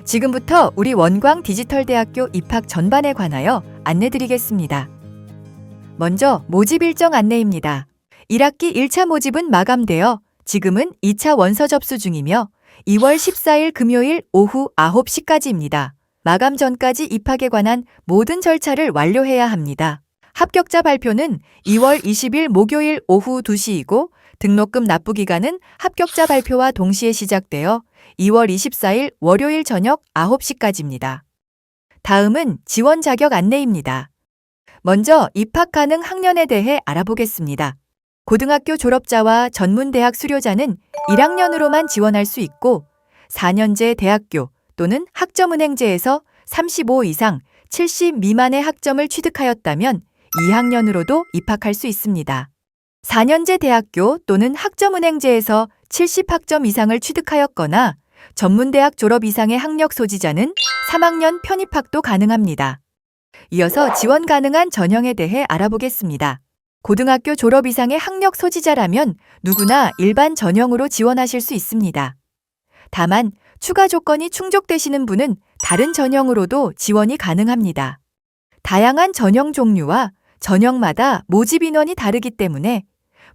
지금부터 우리 원광디지털대학교 입학 전반에 관하여 안내드리겠습니다. 먼저 모집 일정 안내입니다. 1학기 1차 모집은 마감되어 지금은 2차 원서 접수 중이며 2월 14일 금요일 오후 9시까지입니다. 마감 전까지 입학에 관한 모든 절차를 완료해야 합니다. 합격자 발표는 2월 20일 목요일 오후 2시이고 등록금 납부 기간은 합격자 발표와 동시에 시작되어 2월 24일 월요일 저녁 9시까지입니다. 다음은 지원 자격 안내입니다. 먼저 입학 가능 학년에 대해 알아보겠습니다. 고등학교 졸업자와 전문대학 수료자는 1학년으로만 지원할 수 있고 4년제 대학교 또는 학점은행제에서 35 이상 70 미만의 학점을 취득하였다면 2학년으로도 입학할 수 있습니다. 4년제 대학교 또는 학점은행제에서 70학점 이상을 취득하였거나 전문대학 졸업 이상의 학력 소지자는 3학년 편입학도 가능합니다. 이어서 지원 가능한 전형에 대해 알아보겠습니다. 고등학교 졸업 이상의 학력 소지자라면 누구나 일반 전형으로 지원하실 수 있습니다. 다만 추가 조건이 충족되시는 분은 다른 전형으로도 지원이 가능합니다. 다양한 전형 종류와 전형마다 모집 인원이 다르기 때문에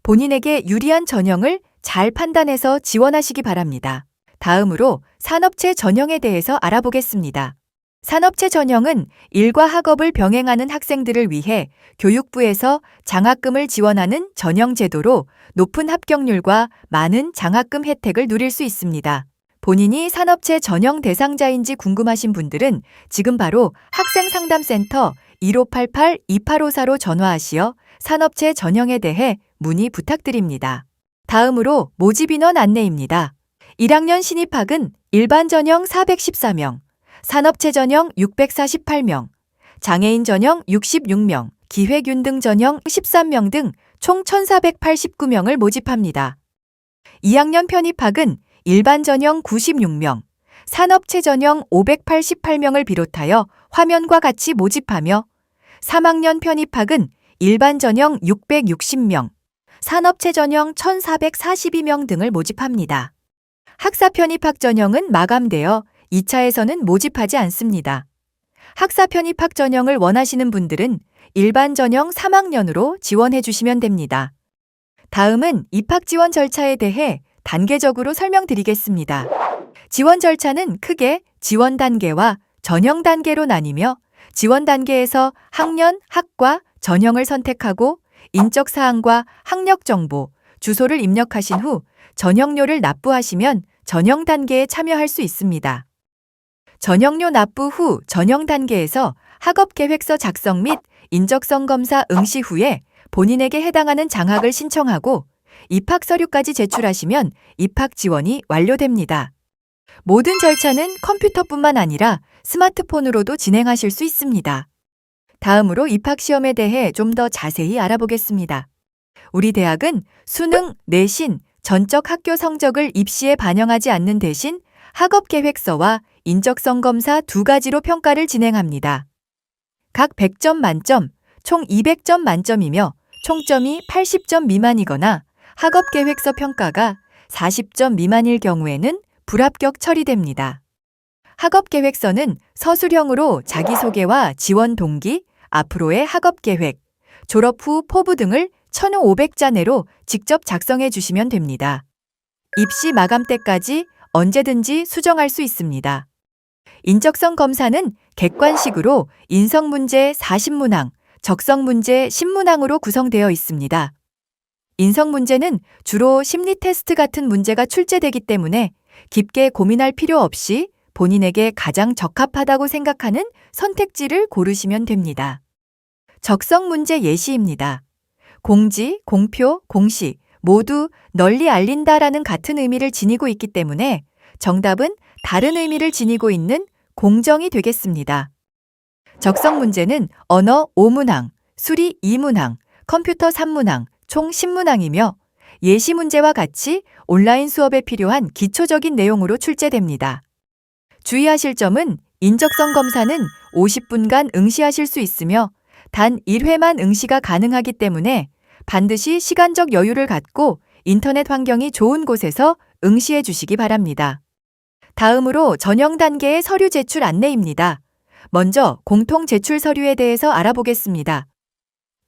본인에게 유리한 전형을 잘 판단해서 지원하시기 바랍니다. 다음으로 산업체 전형에 대해서 알아보겠습니다. 산업체 전형은 일과 학업을 병행하는 학생들을 위해 교육부에서 장학금을 지원하는 전형 제도로 높은 합격률과 많은 장학금 혜택을 누릴 수 있습니다. 본인이 산업체 전형 대상자인지 궁금하신 분들은 지금 바로 학생상담센터 1588-2854로 전화하시어 산업체 전형에 대해 문의 부탁드립니다. 다음으로 모집 인원 안내입니다. 1학년 신입학은 일반 전형 414명, 산업체 전형 648명, 장애인 전형 66명, 기회균등 전형 13명 등 총 1,489명을 모집합니다. 2학년 편입학은 일반 전형 96명, 산업체 전형 588명을 비롯하여 화면과 같이 모집하며 3학년 편입학은 일반 전형 660명, 산업체 전형 1,442명 등을 모집합니다. 학사 편입학 전형은 마감되어 2차에서는 모집하지 않습니다. 학사 편입학 전형을 원하시는 분들은 일반 전형 3학년으로 지원해 주시면 됩니다. 다음은 입학 지원 절차에 대해 단계적으로 설명드리겠습니다. 지원 절차는 크게 지원 단계와 전형 단계로 나뉘며 지원 단계에서 학년, 학과, 전형을 선택하고 인적 사항과 학력 정보, 주소를 입력하신 후 전형료를 납부하시면 전형 단계에 참여할 수 있습니다. 전형료 납부 후 전형 단계에서 학업 계획서 작성 및 인적성 검사 응시 후에 본인에게 해당하는 장학을 신청하고 입학 서류까지 제출하시면 입학 지원이 완료됩니다. 모든 절차는 컴퓨터뿐만 아니라 스마트폰으로도 진행하실 수 있습니다. 다음으로 입학 시험에 대해 좀 더 자세히 알아보겠습니다. 우리 대학은 수능, 내신, 전적 학교 성적을 입시에 반영하지 않는 대신 학업 계획서와 인적성 검사 두 가지로 평가를 진행합니다. 각 100점 만점, 총 200점 만점이며 총점이 80점 미만이거나 학업 계획서 평가가 40점 미만일 경우에는 불합격 처리됩니다. 학업 계획서는 서술형으로 자기소개와 지원 동기, 앞으로의 학업 계획, 졸업 후 포부 등을 1,500자 내로 직접 작성해 주시면 됩니다. 입시 마감 때까지 언제든지 수정할 수 있습니다. 인적성 검사는 객관식으로 인성 문제 40문항, 적성 문제 10문항으로 구성되어 있습니다. 인성 문제는 주로 심리 테스트 같은 문제가 출제되기 때문에 깊게 고민할 필요 없이 본인에게 가장 적합하다고 생각하는 선택지를 고르시면 됩니다. 적성 문제 예시입니다. 공지, 공표, 공시 모두 널리 알린다라는 같은 의미를 지니고 있기 때문에 정답은 다른 의미를 지니고 있는 공정이 되겠습니다. 적성 문제는 언어 5문항, 수리 2문항, 컴퓨터 3문항, 총 10문항이며 예시 문제와 같이 온라인 수업에 필요한 기초적인 내용으로 출제됩니다. 주의하실 점은 인적성 검사는 50분간 응시하실 수 있으며 단 1회만 응시가 가능하기 때문에 반드시 시간적 여유를 갖고 인터넷 환경이 좋은 곳에서 응시해 주시기 바랍니다. 다음으로 전형 단계의 서류 제출 안내입니다. 먼저 공통 제출 서류에 대해서 알아보겠습니다.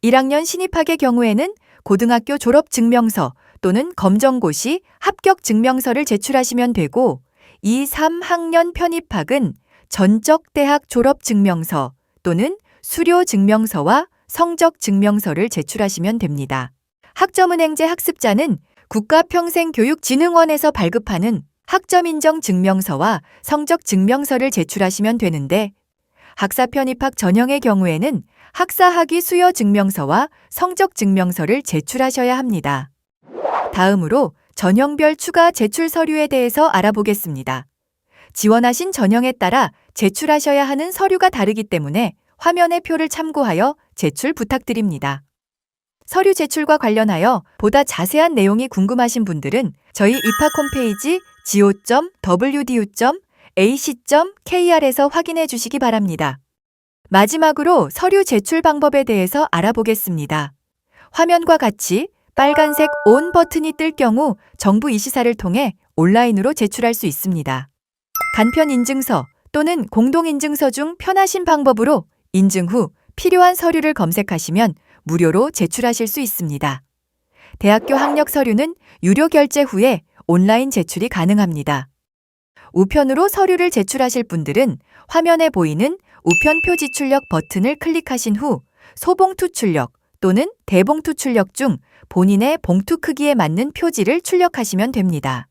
1학년 신입학의 경우에는 고등학교 졸업 증명서 또는 검정고시 합격 증명서를 제출하시면 되고 2, 3학년 편입학은 전적 대학 졸업 증명서 또는 수료 증명서와 성적 증명서를 제출하시면 됩니다. 학점은행제 학습자는 국가평생교육진흥원에서 발급하는 학점 인정 증명서와 성적 증명서를 제출하시면 되는데 학사 편입학 전형의 경우에는 학사 학위 수여 증명서와 성적 증명서를 제출하셔야 합니다. 다음으로 전형별 추가 제출 서류에 대해서 알아보겠습니다. 지원하신 전형에 따라 제출하셔야 하는 서류가 다르기 때문에 화면의 표를 참고하여 제출 부탁드립니다. 서류 제출과 관련하여 보다 자세한 내용이 궁금하신 분들은 저희 입학 홈페이지 go.wdu.ac.kr에서 확인해 주시기 바랍니다. 마지막으로 서류 제출 방법에 대해서 알아보겠습니다. 화면과 같이 빨간색 ON 버튼이 뜰 경우 정부 이시사를 통해 온라인으로 제출할 수 있습니다. 간편 인증서 또는 공동 인증서 중 편하신 방법으로 인증 후 필요한 서류를 검색하시면 무료로 제출하실 수 있습니다. 대학교 학력 서류는 유료 결제 후에 온라인 제출이 가능합니다. 우편으로 서류를 제출하실 분들은 화면에 보이는 우편 표지 출력 버튼을 클릭하신 후 소봉투 출력 또는 대봉투 출력 중 본인의 봉투 크기에 맞는 표지를 출력하시면 됩니다.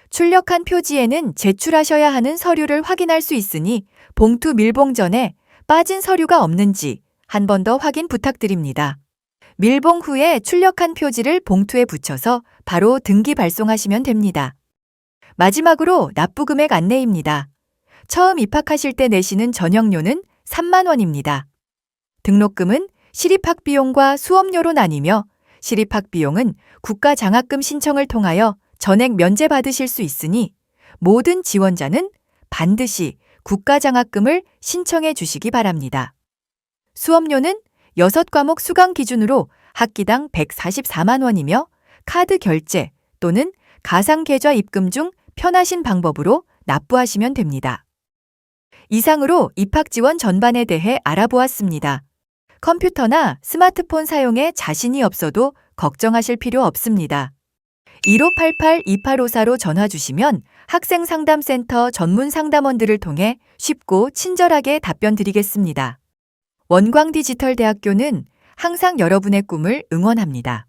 출력한 표지에는 제출하셔야 하는 서류를 확인할 수 있으니 봉투 밀봉 전에 빠진 서류가 없는지 한 번 더 확인 부탁드립니다. 밀봉 후에 출력한 표지를 봉투에 붙여서 바로 등기 발송하시면 됩니다. 마지막으로 납부금액 안내입니다. 처음 입학하실 때 내시는 전형료는 3만 원입니다. 등록금은 실입학비용과 수업료로 나뉘며 실입학비용은 국가장학금 신청을 통하여 전액 면제받으실 수 있으니 모든 지원자는 반드시 국가장학금을 신청해 주시기 바랍니다. 수업료는 6과목 수강 기준으로 학기당 144만 원이며 카드 결제 또는 가상계좌 입금 중 편하신 방법으로 납부하시면 됩니다. 이상으로 입학 지원 전반에 대해 알아보았습니다. 컴퓨터나 스마트폰 사용에 자신이 없어도 걱정하실 필요 없습니다. 1588-2854로 전화 주시면 학생상담센터 전문 상담원들을 통해 쉽고 친절하게 답변 드리겠습니다. 원광디지털대학교는 항상 여러분의 꿈을 응원합니다.